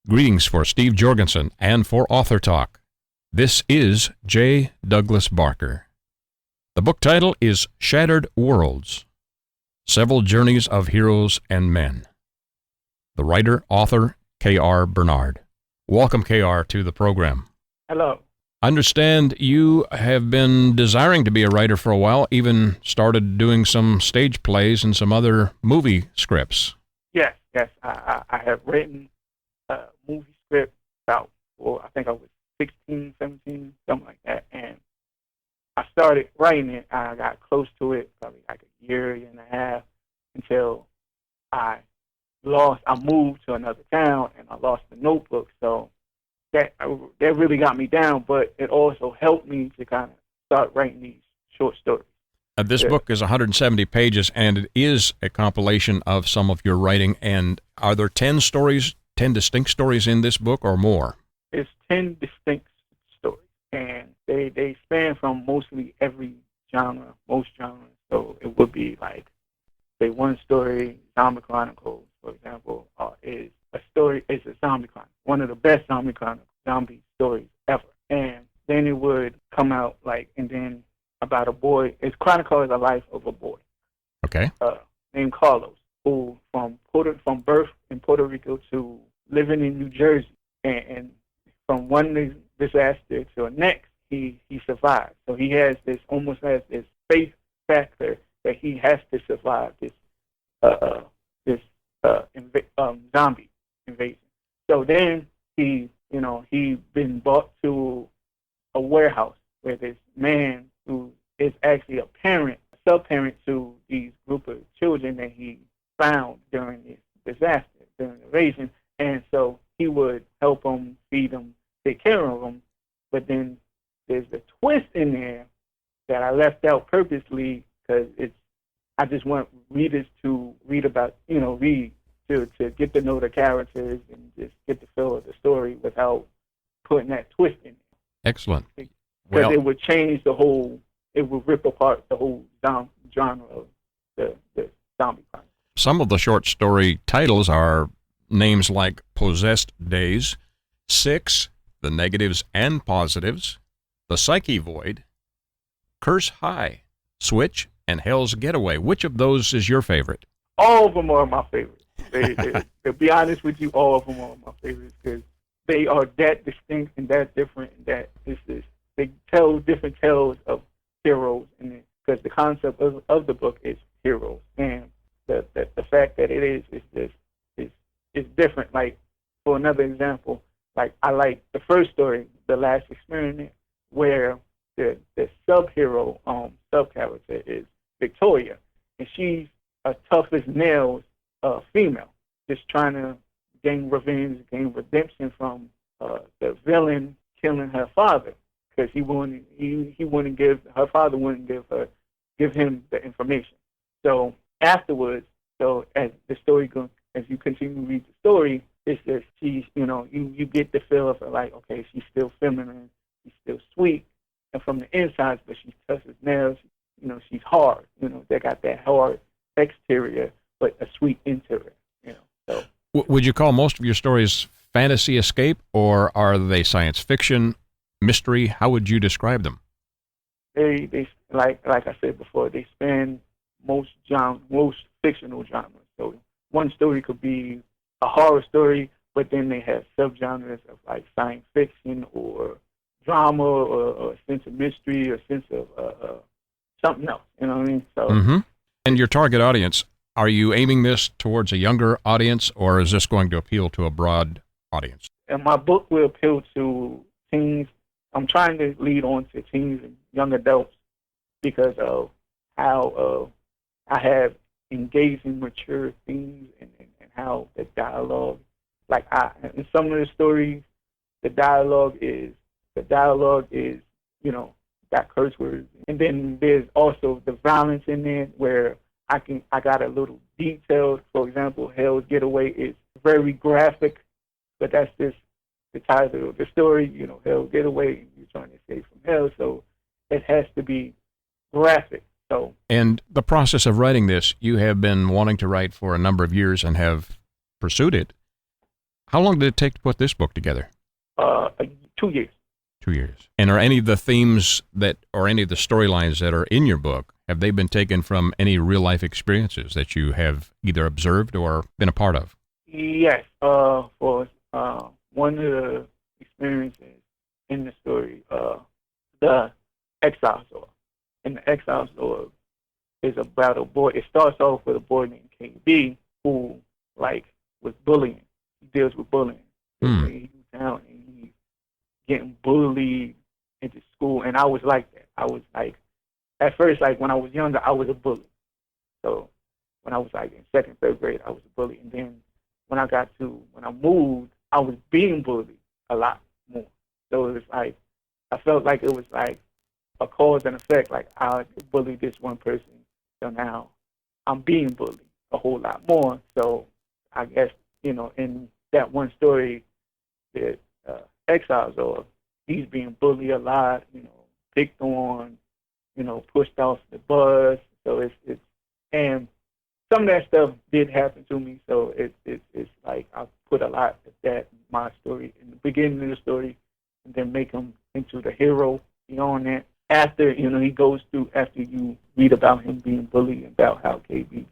Greetings for Steve Jorgensen and for authortalk. This is J. Douglas Barker. The book title is Shattered Worlds: Several Journeys of Heroes and Men. The writer, author, K.R. Bernard. Welcome, K.R., to the program. Hello. I understand you have been desiring to be a writer for a while, even started doing some stage plays and some other movie scripts. Yes. I have written a movie script about, I think I was 16, 17, something like that. And I started writing it. I got close to it, probably like a year and a half, until I moved to another town and I lost the notebook. So that really got me down, but it also helped me to kind of start writing these short stories. This book is 170 pages, and it is a compilation of some of your writing. And are there 10 distinct stories in this book or more? It's 10 distinct stories, and they span from mostly every genre, most genres. So it would be like, say, one story, Zombie Chronicles, for example, is a zombie chronicle, one of the best zombie stories ever. And then it would come out about a boy. It chronicles the life of a boy. Okay. Named Carlos, who from birth in Puerto Rico to living in New Jersey, and from one disaster to the next, he survived. So he has this faith factor that he has to survive this zombie invasion. So then he been brought to a warehouse where this man who is actually a sub-parent to these group of children that he found during this disaster, during the invasion. And so he would help them, feed them, take care of them. But then there's a twist in there that I left out purposely because I just want readers to read about, to get to know the characters and just get the feel of the story without putting that twist in it. Excellent. Because it would change it would rip apart the whole genre of the zombie crime. Some of the short story titles are names like Possessed Days, Six, The Negatives and Positives, The Psyche Void, Curse High, Switch, and Hell's Getaway. Which of those is your favorite? All of them are my favorites. To be honest with you, all of them are my favorites because they are that distinct and that different, and that they tell different tales of heroes in it, because the concept of the book is heroes, and the fact that it is different. Like, for another example, like I like the first story, The Last Experiment, where the sub-hero sub-character is Victoria, and she's a tough as nails female, just trying to gain redemption from the villain killing her father, because her father wouldn't give him the information. So afterwards, as the story goes, as you continue to read the story, it's just she's, you get the feel of her, like, okay, she's still feminine, she's still sweet, and from the inside, but she's tough as nails. She's hard. They got that hard exterior, but a sweet interior. So. Would you call most of your stories fantasy escape, or are they science fiction, mystery? How would you describe them? They like I said before, they span most fictional genres. So one story could be a horror story, but then they have subgenres of like science fiction or drama or a sense of mystery or a sense of something else. You know what I mean? So. And your target audience, are you aiming this towards a younger audience, or is this going to appeal to a broad audience? And my book will appeal to teens. I'm trying to lead on to teens and young adults because of how I have engaging, mature themes and how the dialogue, in some of the stories, the dialogue is, got curse words. And then there's also the violence in there where I got a little detailed. For example, Hell's Getaway is very graphic, but that's just the title of the story, Hell's Getaway, you're trying to escape from hell, so it has to be graphic. So. And the process of writing this, you have been wanting to write for a number of years and have pursued it. How long did it take to put this book together? 2 years. 2 years. And are any of the themes or any of the storylines that are in your book, have they been taken from any real life experiences that you have either observed or been a part of? Yes. For one of the experiences in the story, the Exile Sword. And the Exile Sword is about a boy. It starts off with a boy named KB who, like, was bullying. He deals with bullying. He's down and he's getting bullied into school. And I was like that. I was like, at first, like, when I was younger, I was a bully. So when I was, like, in second, third grade, I was a bully. And then when I moved, I was being bullied a lot more. So it was like, I felt like it was like a cause and effect. Like, I bullied this one person, so now I'm being bullied a whole lot more. So I guess, in that one story, the exiles, or he's being bullied a lot, picked on, pushed off the bus. So it's and some of that stuff did happen to me. So it's like I put a lot of that in my story in the beginning of the story, and then make him into the hero beyond that. After he goes through, after you read about him being bullied, about how KB